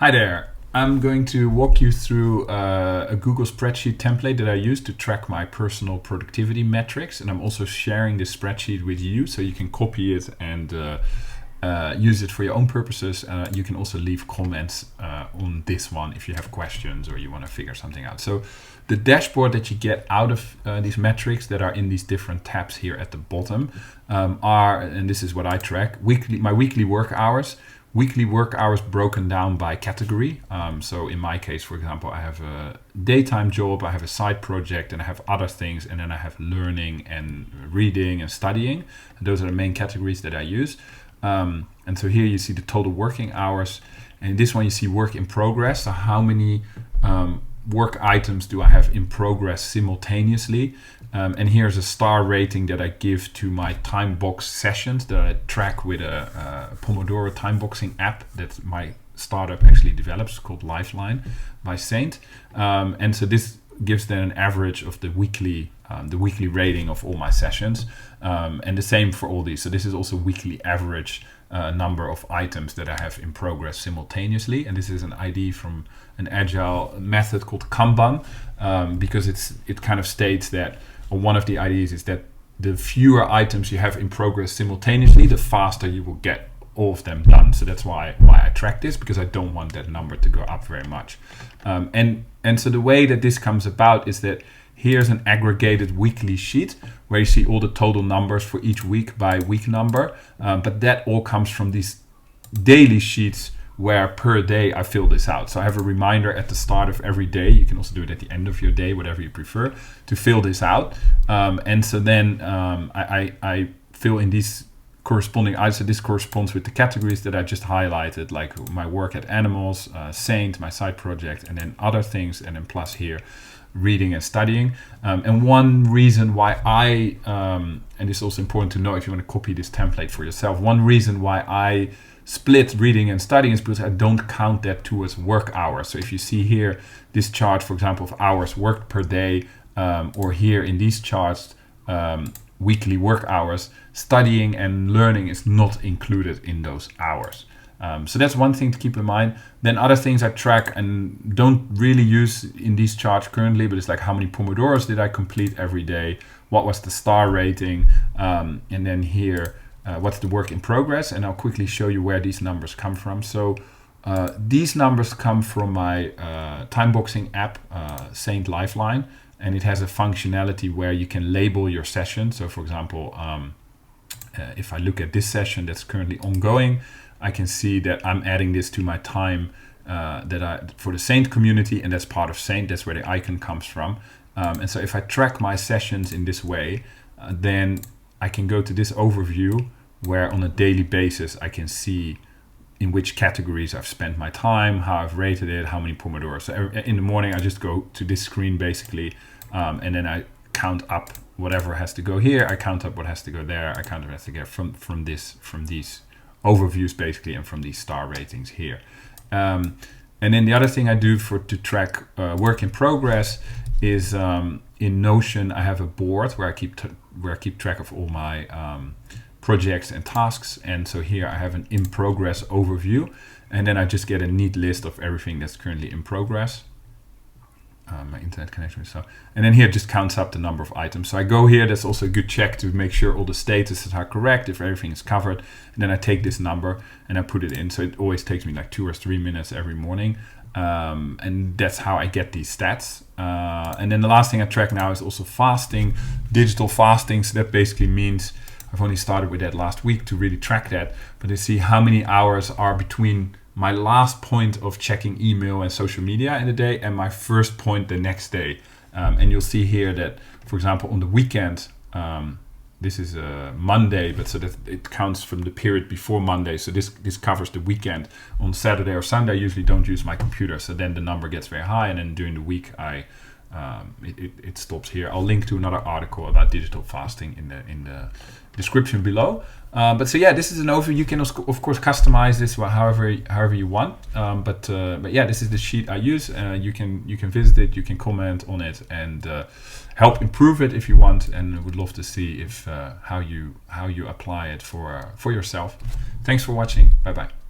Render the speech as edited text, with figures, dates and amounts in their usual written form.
Hi there. I'm going to walk you through a Google spreadsheet template that I use to track my personal productivity metrics, and I'm also sharing this spreadsheet with you so you can copy it and use it for your own purposes. You can also leave comments on this one if you have questions or you want to figure something out. So the dashboard that you get out of these metrics that are in these different tabs here at the bottom are, and this is what I track, my weekly work hours. Weekly work hours broken down by category. So in my case, for example, I have a daytime job, I have a side project, and I have other things, and then I have learning and reading and studying. And those are the main categories that I use. And so here you see the total working hours. And in this one you see work in progress. So how many work items do I have in progress simultaneously? And here's a star rating that I give to my time box sessions that I track with a Pomodoro time boxing app that my startup actually develops, called Lifeline by Saint. And so this gives then an average of the weekly rating of all my sessions, and the same for all these. So this is also weekly average number of items that I have in progress simultaneously, and this is an ID from an agile method called Kanban, because it kind of states that, or one of the IDs is that the fewer items you have in progress simultaneously, the faster you will get all of them done. So that's why I track this, because I don't want that number to go up very much. And so the way that this comes about is that here's an aggregated weekly sheet where you see all the total numbers for each week by week number. But that all comes from these daily sheets where per day I fill this out. So I have a reminder at the start of every day. You can also do it at the end of your day, whatever you prefer, to fill this out. And so then I fill in these corresponding items. So this corresponds with the categories that I just highlighted, like my work at animals, Saint, my side project, and then other things, and then plus here reading and studying. And one reason why and this is also important to know if you want to copy this template for yourself, one reason why I split reading and studying is because I don't count that towards work hours. So if you see here this chart, for example, of hours worked per day, or here in these charts, weekly work hours, studying and learning is not included in those hours. So that's one thing to keep in mind. Then other things I track and don't really use in these charts currently, but it's like how many Pomodoros did I complete every day? What was the star rating? And then here, what's the work in progress? And I'll quickly show you where these numbers come from. So these numbers come from my time boxing app, Saint Lifeline, and it has a functionality where you can label your session. So for example, if I look at this session that's currently ongoing, I can see that I'm adding this to my time for the Saint community, and that's part of Saint. That's where the icon comes from. And so if I track my sessions in this way, then I can go to this overview where on a daily basis I can see in which categories I've spent my time, how I've rated it, how many Pomodoros. So in the morning I just go to this screen basically, and then I count up whatever has to go here. I count up what has to go there. I count up what has to go from these overviews basically, and from these star ratings here. And then the other thing I do to track work in progress is in Notion I have a board where I keep track of all my projects and tasks. And so here I have an in progress overview, and then I just get a neat list of everything that's currently in progress. My internet connection. And then here it just counts up the number of items. So I go here, that's also a good check to make sure all the statuses are correct, if everything is covered. And then I take this number and I put it in. So it always takes me like 2 or 3 minutes every morning. And that's how I get these stats. And then the last thing I track now is also fasting, digital fasting. So that basically means I've only started with that last week to really track that, but I see how many hours are between my last point of checking email and social media in the day and my first point the next day. And you'll see here that, for example, on the weekend, this is a Monday, but so that it counts from the period before Monday. So this covers the weekend. On Saturday or Sunday, I usually don't use my computer. So then the number gets very high. And then during the week, it stops here. I'll link to another article about digital fasting in the description below. But so yeah, this is an overview. You can of course customize this however you want. But yeah, this is the sheet I use. You can visit it, you can comment on it, and help improve it if you want. And would love to see if how you apply it for yourself. Thanks for watching. Bye bye.